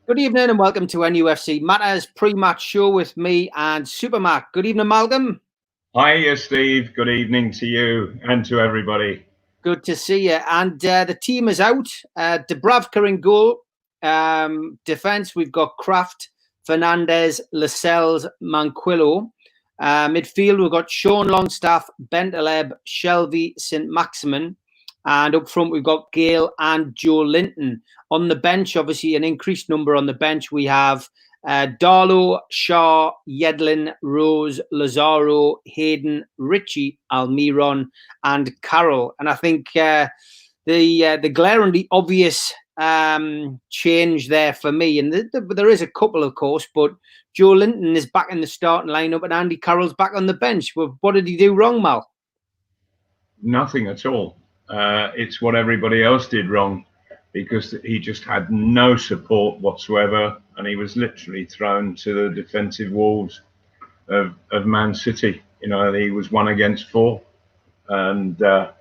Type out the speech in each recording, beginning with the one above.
Good evening and welcome to NUFC Matters pre-match show with me and Supermac. Good evening, Malcolm. Hiya, Steve. Good evening to you and to everybody. Good to see you. And the team is out. Dubravka in goal. Defence, we've got Kraft, Fernandez, Lascelles, Manquillo. Midfield, we've got Sean Longstaff, Bentaleb, Shelby, St. Maximin. And up front, we've got Gale and Joe Linton. On the bench, obviously, an increased number on the bench. We have Darlow, Shaw, Yedlin, Rose, Lazaro, Hayden, Ritchie, Almiron, and Carroll. And I think the glaringly obvious change there for me, and there is a couple, of course, but Joe Linton is back in the starting lineup and Andy Carroll's back on the bench. Well, what did he do wrong, Mal? Nothing at all. It's what everybody else did wrong, because he just had no support whatsoever, and he was literally thrown to the defensive walls of Man City. You know, he was 1 against 4, and there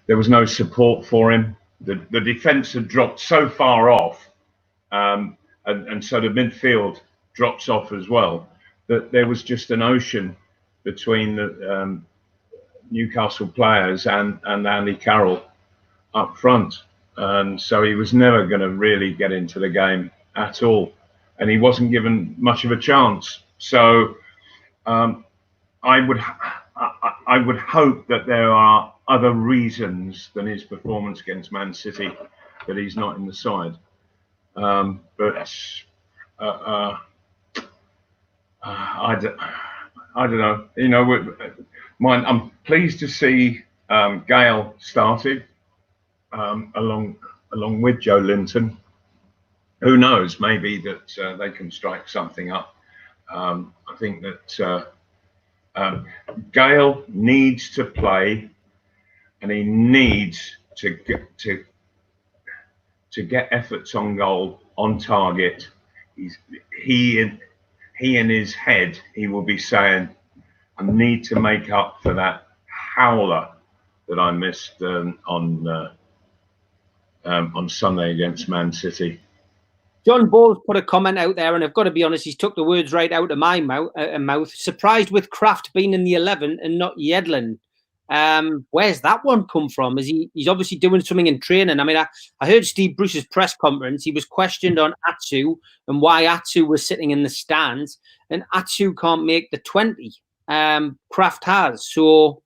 was no support for him. The defence had dropped so far off, and so the midfield drops off as well, that there was just an ocean between the Newcastle players and Andy Carroll up front, and so he was never going to really get into the game at all, and he wasn't given much of a chance. So I would hope that there are other reasons than his performance against Man City that he's not in the side. But I don't know. You know, I'm pleased to see Gale started along with Joe Linton. Who knows? Maybe that they can strike something up. I think that Gale needs to play, and he needs to get efforts on goal, on target. He in his head, he will be saying, I need to make up for that howler that I missed on Sunday against Man City. John Ball's put a comment out there, and I've got to be honest, he's took the words right out of my mouth. Surprised with Kraft being in the 11 and not Yedlin. Where's that one come from? He's obviously doing something in training. I mean, I heard Steve Bruce's press conference. He was questioned on Atsu and why Atsu was sitting in the stands, and Atsu can't make the 20. Kraft has, so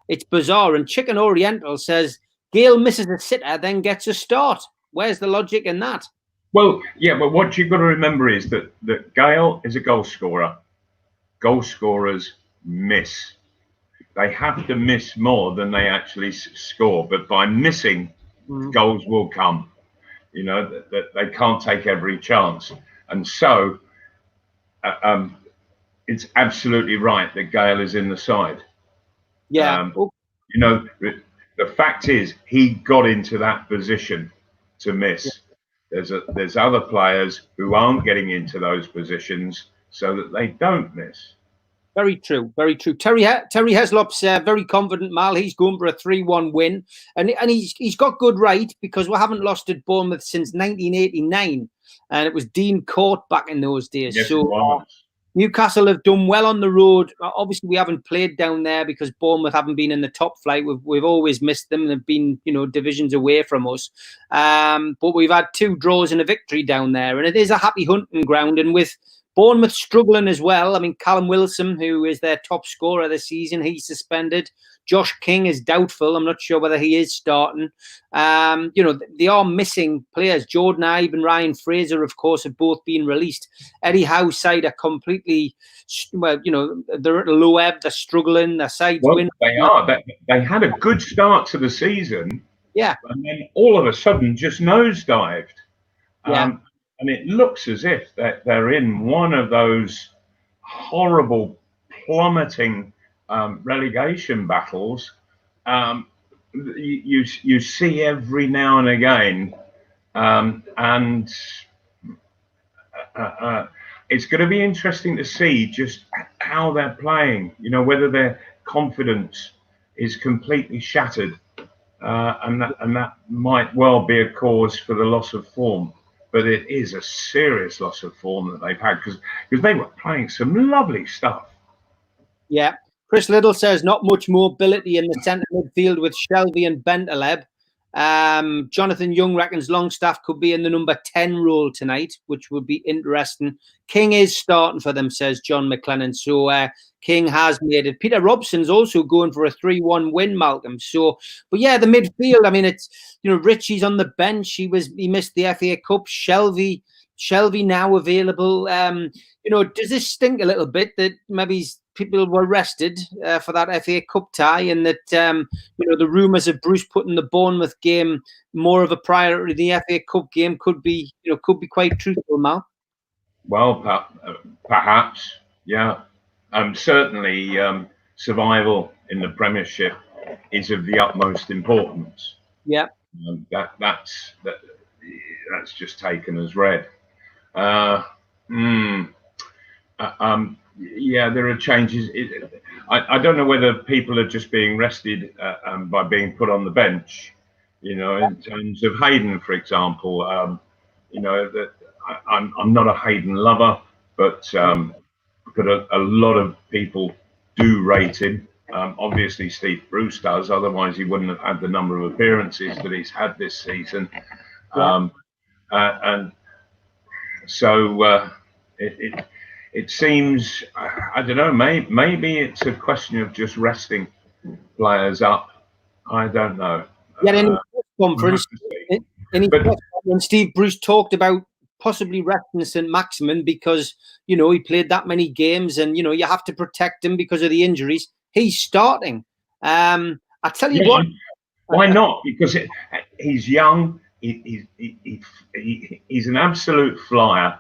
it's bizarre. And Chicken Oriental says Gale misses a sitter, then gets a start. Where's the logic in that? Well, yeah, but what you've got to remember is that Gale is a goal scorer. Goal scorers miss. They have to miss more than they actually score, but by missing, goals will come. You know, that they can't take every chance, and so it's absolutely right that Gale is in the side. Yeah. You know, the fact is he got into that position to miss. Yeah. There's other players who aren't getting into those positions so that they don't miss. Very true, very true. Terry Heslop's very confident, Mal. He's going for a 3-1 win, and he's got good right, because we haven't lost at Bournemouth since 1989, and it was Dean Court back in those days. Yes, so Newcastle have done well on the road. Obviously, we haven't played down there because Bournemouth haven't been in the top flight. We've always missed them. They've been, divisions away from us. But we've had 2 draws and a victory down there, and it is a happy hunting ground. And with Bournemouth struggling as well. I mean, Callum Wilson, who is their top scorer this season, he's suspended. Josh King is doubtful. I'm not sure whether he is starting. They are missing players. Jordan Ibe and Ryan Fraser, of course, have both been released. Eddie Howe's side are completely, they're at a low ebb. They're struggling. Their side's winning. They are. They had a good start to the season. Yeah. And then all of a sudden just nosedived. Yeah. And it looks as if they're in one of those horrible, plummeting relegation battles. You see every now and again, and it's going to be interesting to see just how they're playing. Whether their confidence is completely shattered, and that might well be a cause for the loss of form. but it is a serious loss of form that they've had because they were playing some lovely stuff. Yeah. Chris Little says not much mobility in the centre midfield with Shelby and Bentaleb. Jonathan Young reckons Longstaff could be in the number 10 role tonight, which would be interesting. King is starting for them, says John McLennan. So King has made it. Peter Robson's also going for a 3-1 win, Malcolm. So, but yeah, the midfield, I mean, it's, you know, Richie's on the bench. He missed the FA Cup. Shelby now available. You know, does this stink a little bit that maybe people were rested for that FA Cup tie, and that you know, the rumours of Bruce putting the Bournemouth game more of a priority than the FA Cup game could be quite truthful, Mal? Well, perhaps, yeah. Certainly, survival in the Premiership is of the utmost importance. Yeah, that's just taken as read. Yeah, there are changes. I don't know whether people are just being rested by being put on the bench. You know, in terms of Hayden, for example. You know, that I'm not a Hayden lover, but a lot of people do rate him. Obviously, Steve Bruce does. Otherwise, he wouldn't have had the number of appearances that he's had this season. And so it seems, I don't know, maybe it's a question of just resting players up. I don't know. Yeah, in his press conference, Steve Bruce talked about possibly resting St. Maximin because, you know, he played that many games and, you know, you have to protect him because of the injuries. He's starting. I tell you what. Why not? Because he's young. He's an absolute flyer.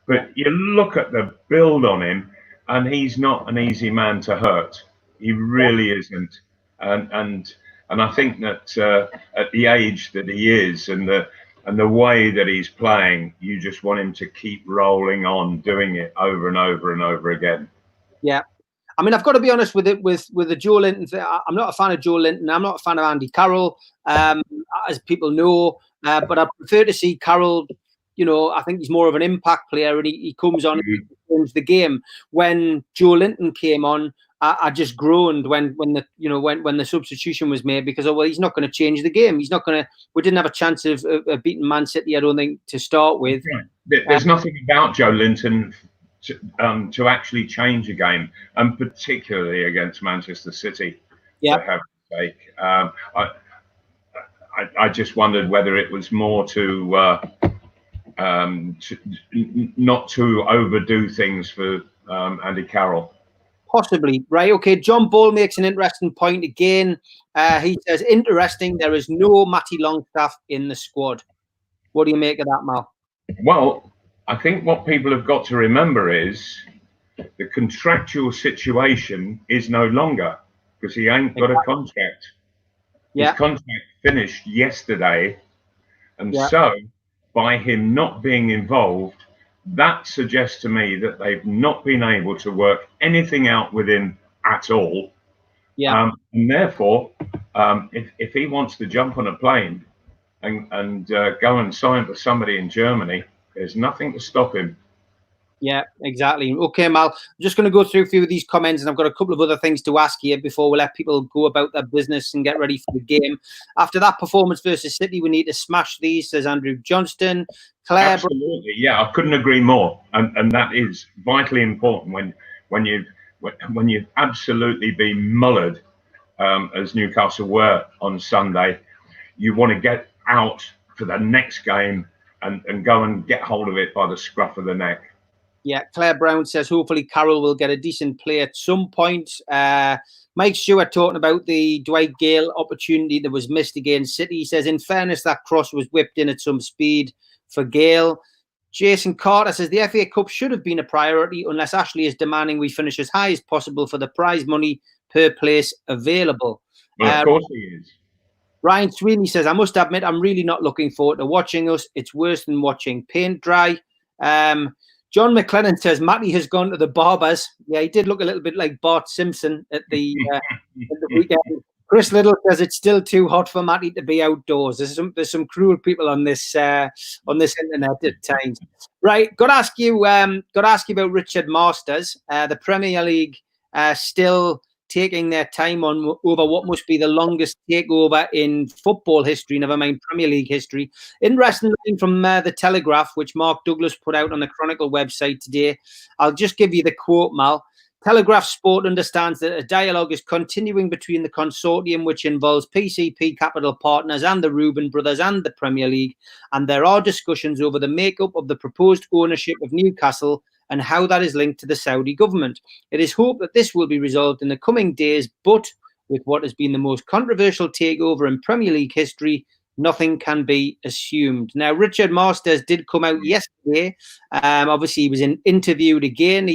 But you look at the build on him, and he's not an easy man to hurt. He really isn't. And I think that at the age that he is, and the way that he's playing, you just want him to keep rolling on, doing it over and over and over again. Yeah. I mean, I've got to be honest with the Joe Linton thing. I'm not a fan of Joe Linton. I'm not a fan of Andy Carroll, as people know. But I prefer to see Carroll. You know, I think he's more of an impact player, and he comes on and changes the game. When Joe Linton came on, I just groaned when the substitution was made, because he's not going to change the game. He's not going to. We didn't have a chance of beating Man City, I don't think, to start with. There's nothing about Joe Linton to actually change a game, and particularly against Manchester City. Yeah. For heaven's sake. I just wondered whether it was more to not to overdo things for Andy Carroll. Possibly. Right. Okay. John Ball makes an interesting point again. He says, interesting, there is no Matty Longstaff in the squad. What do you make of that, Mal? Well, I think what people have got to remember is the contractual situation is no longer, because he ain't got a contract. His contract finished yesterday. And so by him not being involved, that suggests to me that they've not been able to work anything out with him at all. And therefore, if he wants to jump on a plane and go and sign for somebody in Germany, there's nothing to stop him. Yeah, exactly. Okay, Mal, I'm just going to go through a few of these comments, and I've got a couple of other things to ask you before we let people go about their business and get ready for the game. After that performance versus City, we need to smash these, says Andrew Johnston. Claire, absolutely, yeah, I couldn't agree more, and that is vitally important when you've absolutely been mullered, as Newcastle were on Sunday. You want to get out for the next game and go and get hold of it by the scruff of the neck. Yeah, Claire Brown says hopefully Carroll will get a decent play at some point. Mike Stewart talking about the Dwight Gale opportunity that was missed against City. He says, in fairness, that cross was whipped in at some speed for Gale. Jason Carter says the FA Cup should have been a priority unless Ashley is demanding we finish as high as possible for the prize money per place available. Well, of course he is. Ryan Sweeney says, I must admit, I'm really not looking forward to watching us. It's worse than watching paint dry. John McLennan says Matty has gone to the barbers. Yeah, he did look a little bit like Bart Simpson at the weekend. Chris Little says it's still too hot for Matty to be outdoors. There's some cruel people on this internet at times. Right, got to ask you about Richard Masters. The Premier League still taking their time on over what must be the longest takeover in football history, never mind Premier League history. Interesting line from the Telegraph, which Mark Douglas put out on the Chronicle website today. I'll just give you the quote, Mal. Telegraph Sport understands that a dialogue is continuing between the consortium, which involves PCP Capital Partners and the Reuben Brothers and the Premier League, and there are discussions over the makeup of the proposed ownership of Newcastle and how that is linked to the Saudi government. It is hoped that this will be resolved in the coming days, but with what has been the most controversial takeover in Premier League history, nothing can be assumed. Now, Richard Masters did come out yesterday. Obviously, he was interviewed again.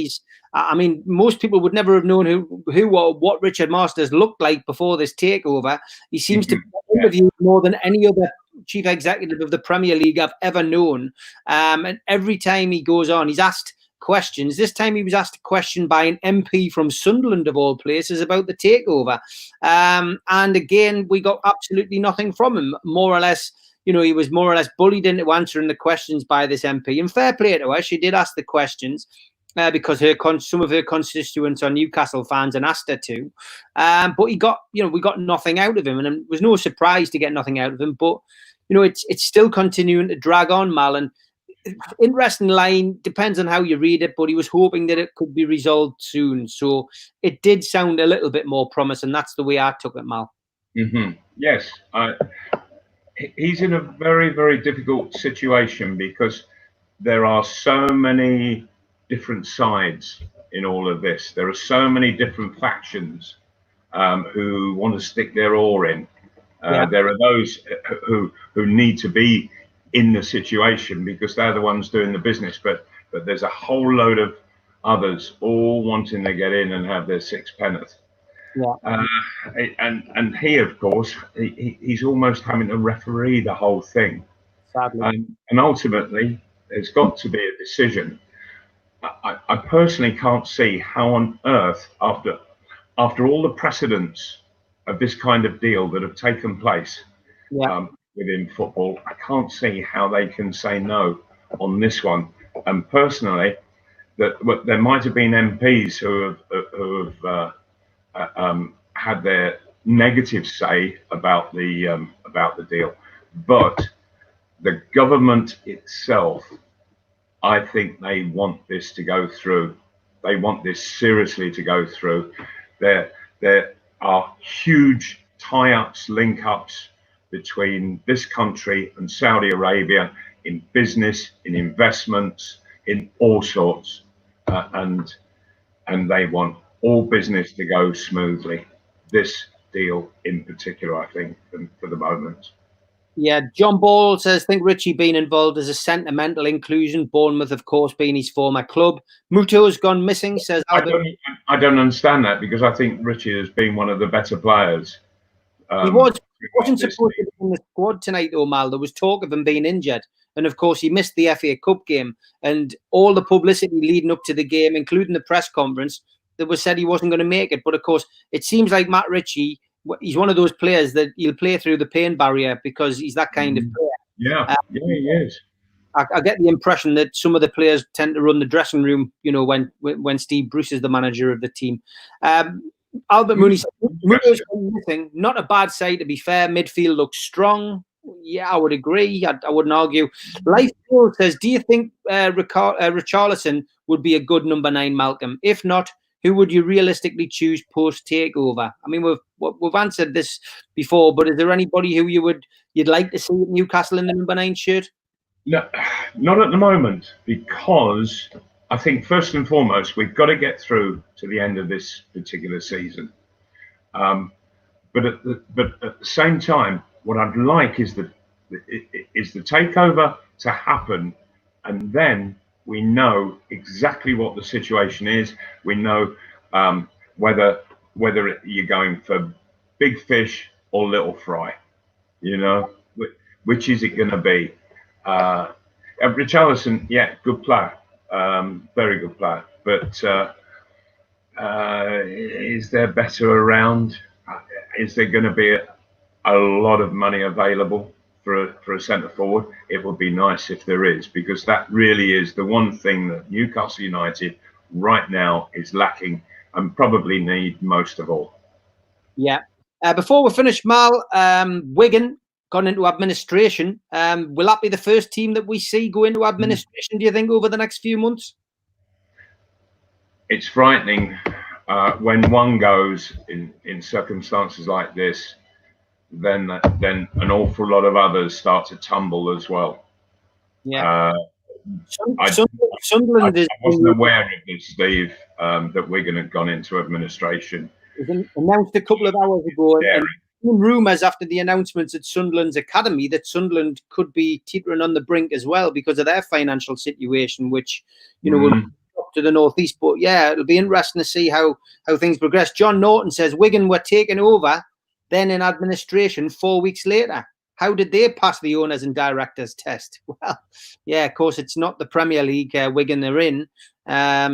I mean, most people would never have known who or what Richard Masters looked like before this takeover. He seems to be interviewed more than any other chief executive of the Premier League I've ever known. And every time he goes on, he's asked questions. This time he was asked a question by an MP from Sunderland, of all places, about the takeover. And again, we got absolutely nothing from him. More or less, you know, he was more or less bullied into answering the questions by this MP. And fair play to her, she did ask the questions. Because some of her constituents are Newcastle fans and asked her to, but we got nothing out of him, and it was no surprise to get nothing out of him. But you know, it's still continuing to drag on, Mal. And interesting line, depends on how you read it, but he was hoping that it could be resolved soon. So it did sound a little bit more promising. That's the way I took it, Mal. Yes, he's in a very, very difficult situation because there are so many different sides in all of this. There are so many different factions who want to stick their oar in. There are those who need to be in the situation because they're the ones doing the business, but there's a whole load of others all wanting to get in and have their sixpenneth. And he, of course, he's almost having to referee the whole thing. Sadly. And ultimately, there's got to be a decision. I personally can't see how on earth, after all the precedents of this kind of deal that have taken place within football, I can't see how they can say no on this one. And personally, there might have been MPs who have had their negative say about the deal, but the government itself, I think they want this to go through. They want this seriously to go through. There are huge tie-ups, link-ups between this country and Saudi Arabia in business, in investments, in all sorts, and they want all business to go smoothly. This deal in particular, I think, for the moment. Yeah, John Ball says, think Richie being involved is a sentimental inclusion. Bournemouth, of course, being his former club. Muto's gone missing, says Albert. I don't understand that because I think Richie has been one of the better players. He wasn't supposed to be in the squad tonight, though, Mal. There was talk of him being injured. And, of course, he missed the FA Cup game. And all the publicity leading up to the game, including the press conference, that was said he wasn't going to make it. But, of course, it seems like Matt Ritchie, he's one of those players that he'll play through the pain barrier because he's that kind of player. Yeah, he is. I get the impression that some of the players tend to run the dressing room, you know, when Steve Bruce is the manager of the team. Albert Mooney said, missing. Not a bad side, to be fair. Midfield looks strong. Yeah, I would agree. I wouldn't argue. Life Paul says, do you think Richarlison would be a good number 9, Malcolm? If not, who would you realistically choose post-takeover? I mean, we've answered this before, but is there anybody who you'd like to see at Newcastle in the number 9 shirt? No, not at the moment, because I think first and foremost we've got to get through to the end of this particular season. But at the same time, what I'd like is the takeover to happen, and then we know exactly what the situation is. We know whether you're going for big fish or little fry. You know, which is it going to be? Richarlison, yeah, good player, very good player. But is there better around? is there going to be a lot of money available for a centre forward? It would be nice if there is, because that really is the one thing that Newcastle United right now is lacking and probably need most of all. Yeah. Before we finish, Mal, Wigan gone into administration. Will that be the first team that we see go into administration, do you think, over the next few months? It's frightening when one goes in circumstances like this. Then an awful lot of others start to tumble as well. Yeah. Sunderland I wasn't aware of this, Steve, that Wigan had gone into administration. It was announced a couple of hours ago, and rumours after the announcements at Sunderland's academy that Sunderland could be teetering on the brink as well because of their financial situation, which, you know, will up to the northeast. But yeah, it'll be interesting to see how things progress. John Norton says Wigan were taken over, then in administration 4 weeks later. How did they pass the owners and directors test? Well, yeah, of course, it's not the Premier League Wigan they're in.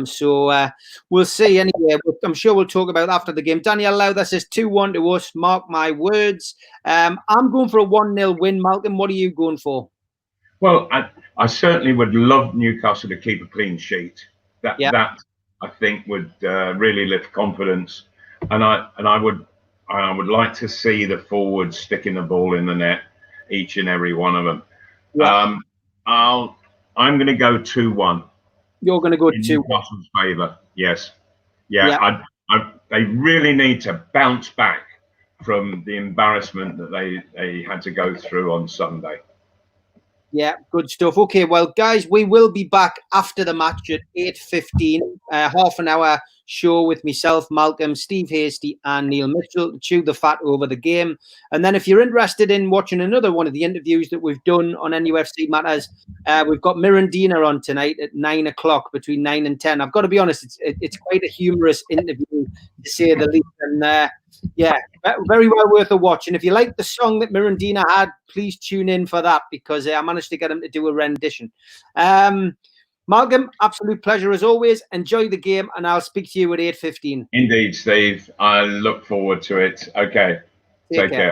So we'll see. Anyway, I'm sure we'll talk about after the game. Daniel Lowther says 2-1 to us. Mark my words. I'm going for a 1-0 win. Malcolm, what are you going for? Well, I certainly would love Newcastle to keep a clean sheet. That I think would really lift confidence, and I would like to see the forwards sticking the ball in the net, each and every one of them. Yeah. I'm going to go 2-1. You're going to go 2-1. Newcastle's favour. Yes. Yeah. They really need to bounce back from the embarrassment that they had to go through on Sunday. Yeah, good stuff. Okay, well, guys, we will be back after the match at 8:15, half an hour show with myself, Malcolm, Steve Hasty and Neil Mitchell to chew the fat over the game. And then if you're interested in watching another one of the interviews that we've done on NUFC Matters, we've got Mirandina on tonight at 9 o'clock, between 9 and 10. I've got to be honest, it's quite a humorous interview, to say the least. And yeah, very well worth a watch. And if you like the song that Mirandina had, please tune in for that, because I managed to get him to do a rendition. Malcolm, absolute pleasure as always. Enjoy the game, and I'll speak to you at 8:15. Indeed, Steve. I look forward to it. Okay. Take care.